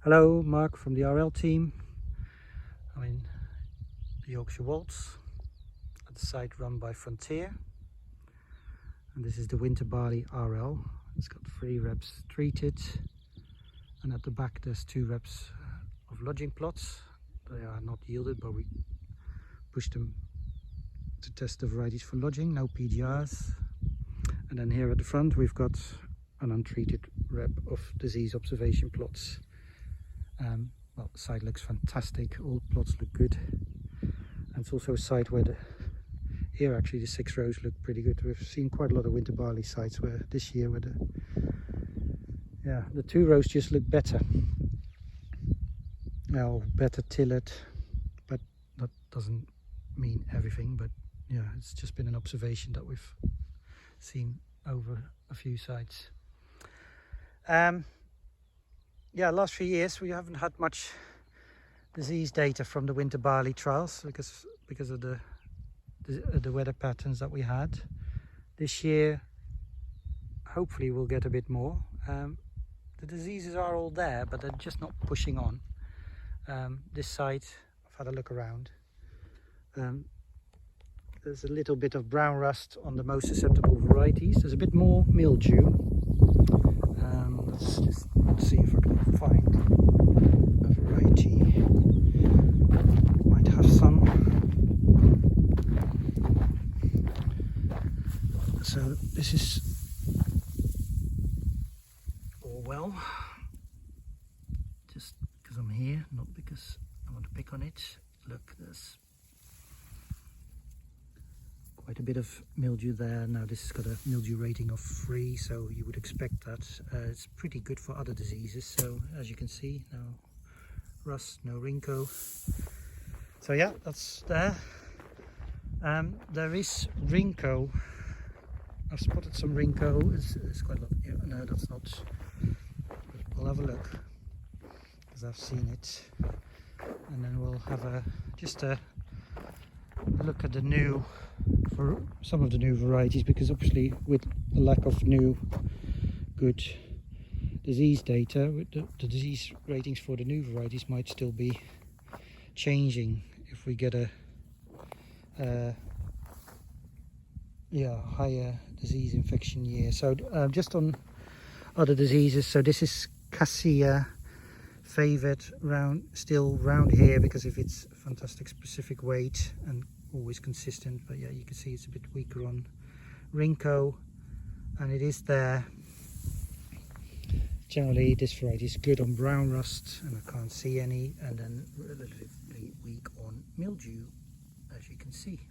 Hello, Mark from the RL team. I'm in the Yorkshire Wolds at the site run by Frontier, and this is the winter barley RL. It's got 3 reps treated, and at the back there's 2 reps of lodging plots. They are not yielded, but we pushed them to test the varieties for lodging, no PGRs. And then here at the front we've got an untreated rep of disease observation plots. Well, the site looks fantastic, all plots look good, and it's also a site where here actually the 6 rows look pretty good. We've seen quite a lot of winter barley sites where this year where the 2 rows just look better. Well, better tilled, but that doesn't mean everything, but yeah, it's just been an observation that we've seen over a few sites. Yeah, last few years we haven't had much disease data from the winter barley trials because of the weather patterns that we had. This year hopefully we'll get a bit more. The diseases are all there, but they're just not pushing on. This site, I've had a look around. There's a little bit of brown rust on the most susceptible varieties. There's a bit more mildew. Let's see if I can find a variety. Might have some. So this is all well, just because I'm here, not because I want to pick on it. Look, there's quite a bit of mildew there. Now this has got a mildew rating of 3, so you would expect that. It's pretty good for other diseases. So as you can see, no rust, no rinco. So yeah, that's there. There is rinco. I've spotted some rinco. It's quite a lot. Yeah, no, that's not. But we'll have a look because I've seen it, and then we'll have just a look at the new, for some of the new varieties, because obviously with the lack of new good disease data, the disease ratings for the new varieties might still be changing if we get a higher disease infection year. So just on other diseases, so this is Cassia favored still round here because of its fantastic specific weight and always consistent, but yeah, you can see it's a bit weaker on rinco, and it is there. Generally this variety is good on brown rust, and I can't see any, and then relatively weak on mildew, as you can see.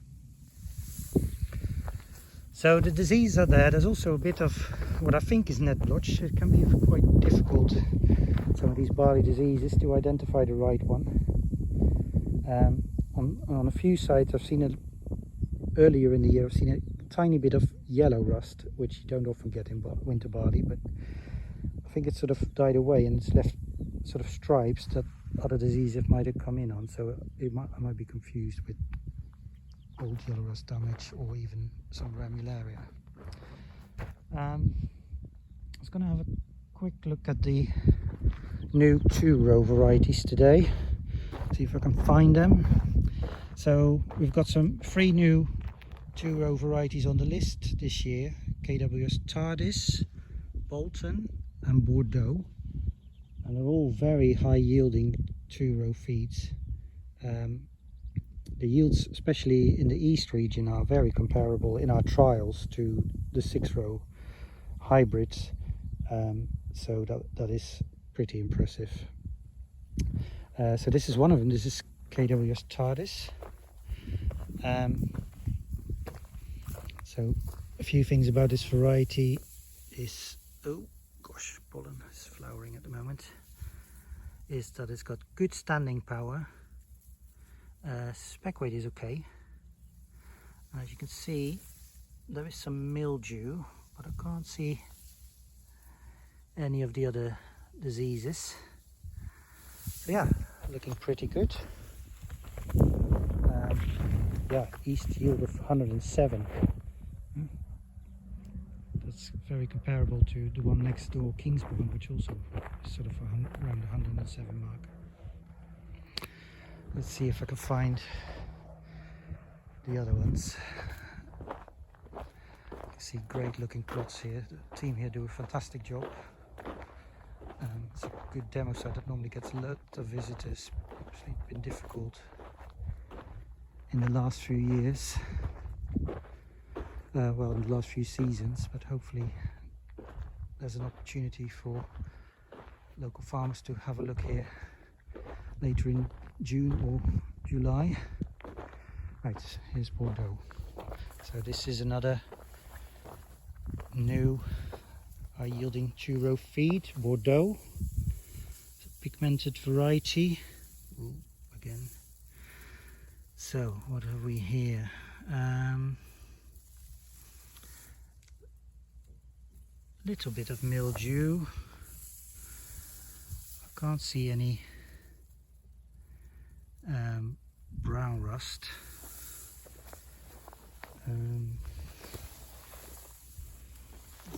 So the diseases are there. There's also a bit of what I think is net blotch. It can be quite difficult, some of these barley diseases, to identify the right one. On a few sites I've seen it earlier in the year. I've seen a tiny bit of yellow rust, which you don't often get in winter barley, but I think it's sort of died away and it's left sort of stripes that other diseases might have come in on. So I might be confused with old yellow rust damage or even some ramularia. I was going to have a quick look at the new 2-row varieties today, see if I can find them. So we've got some 3 new 2-row varieties on the list this year: KWS Tardis, Bolton and Bordeaux, and they're all very high yielding 2-row feeds. The yields, especially in the east region, are very comparable in our trials to the 6-row hybrids, so that is pretty impressive. So this is one of them. This is KWS Tardis. So a few things about this variety is, oh gosh, pollen is flowering at the moment, is that it's got good standing power. Spec weight is okay, and as you can see there is some mildew, but I can't see any of the other diseases. So yeah, looking pretty good. Yeah, east yield of 107. That's very comparable to the one next door, Kingsbourne, which also is sort of around the 107 mark. Let's see if I can find the other ones. You can see great looking plots here. The team here do a fantastic job. It's a good demo site that normally gets a lot of visitors. It's been difficult in the last few years. Well, in the last few seasons, but hopefully there's an opportunity for local farmers to have a look here later in June or July. Right, here's Bordeaux. So this is another new high yielding 2-row feed, Bordeaux. It's a pigmented variety. Ooh, again. So what have we here? Little bit of mildew. I can't see any brown rust. Let's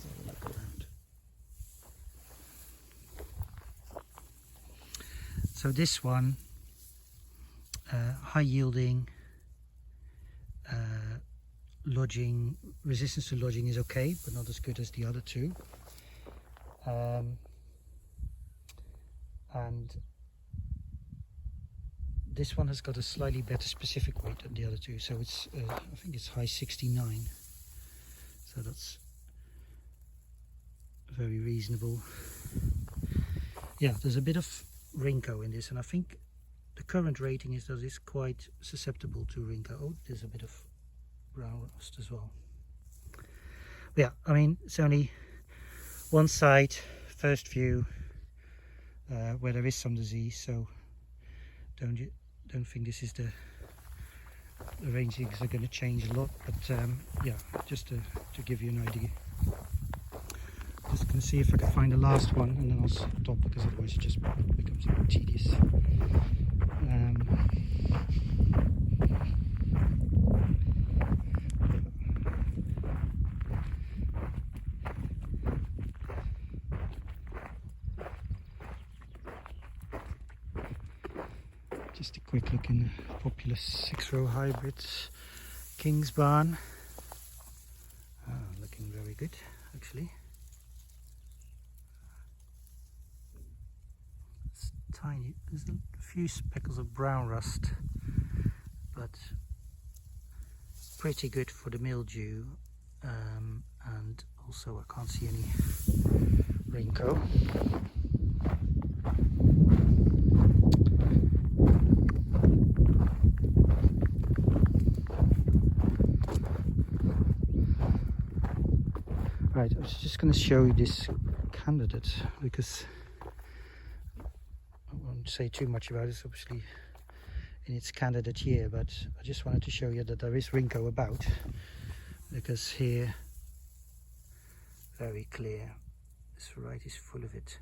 have a look around. So this one, high yielding, lodging, resistance to lodging is okay, but not as good as the other two. And this one has got a slightly better specific weight than the other two, so it's I think it's high 69, so that's very reasonable. Yeah, there's a bit of Rinco in this, and I think the current rating is that it's quite susceptible to Rinco. Oh, there's a bit of brown rust as well. Yeah, I mean, it's only one site, first view, where there is some disease, so don't think this is the rangings are going to change a lot, but yeah, just to give you an idea. Just going to see if I can find the last one, and then I'll stop, because otherwise it just becomes a bit tedious. Just a quick look in the popular 6-row hybrids, Kingsbourne. Looking very good, actually. It's tiny. There's a few speckles of brown rust, but pretty good for the mildew. And also I can't see any Rinco. Right, I was just going to show you this candidate, because I won't say too much about it. It's obviously in its candidate year, but I just wanted to show you that there is Rinco about, because here, very clear, this variety is full of it.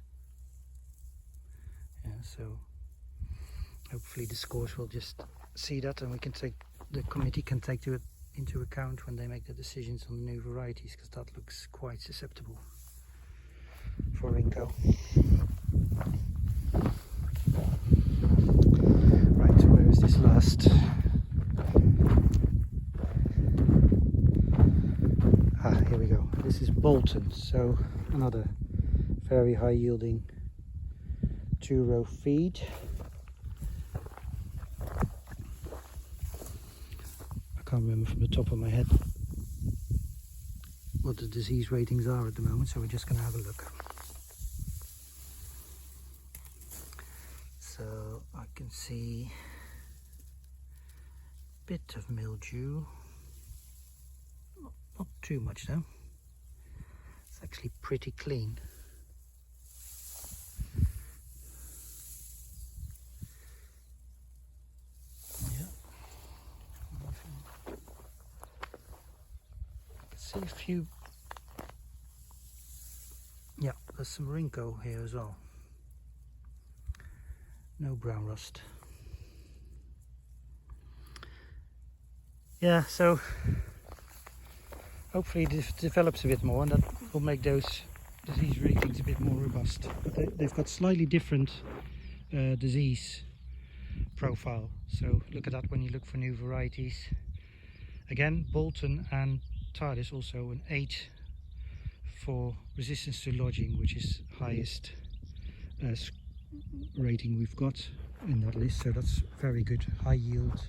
Yeah, so hopefully the scores will just see that, and we can take, the committee can take it into account when they make the decisions on the new varieties, because that looks quite susceptible for Rinco. Right, where is this last? Here we go. This is Bolton, so another very high yielding 2-row feed. I can't remember from the top of my head what the disease ratings are at the moment, so we're just going to have a look. So I can see a bit of mildew, not too much though. It's actually pretty clean. See a few, yeah, there's some Rinco here as well. No brown rust. Yeah, so hopefully this develops a bit more, and that will make those disease ratings a bit more robust. But they've got slightly different disease profile, so look at that when you look for new varieties. Again, Bolton and Tardis also an 8 for resistance to lodging, which is highest rating we've got in that list, so that's very good. High yield,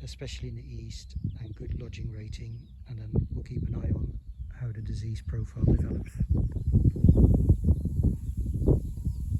especially in the east, and good lodging rating, and then we'll keep an eye on how the disease profile develops.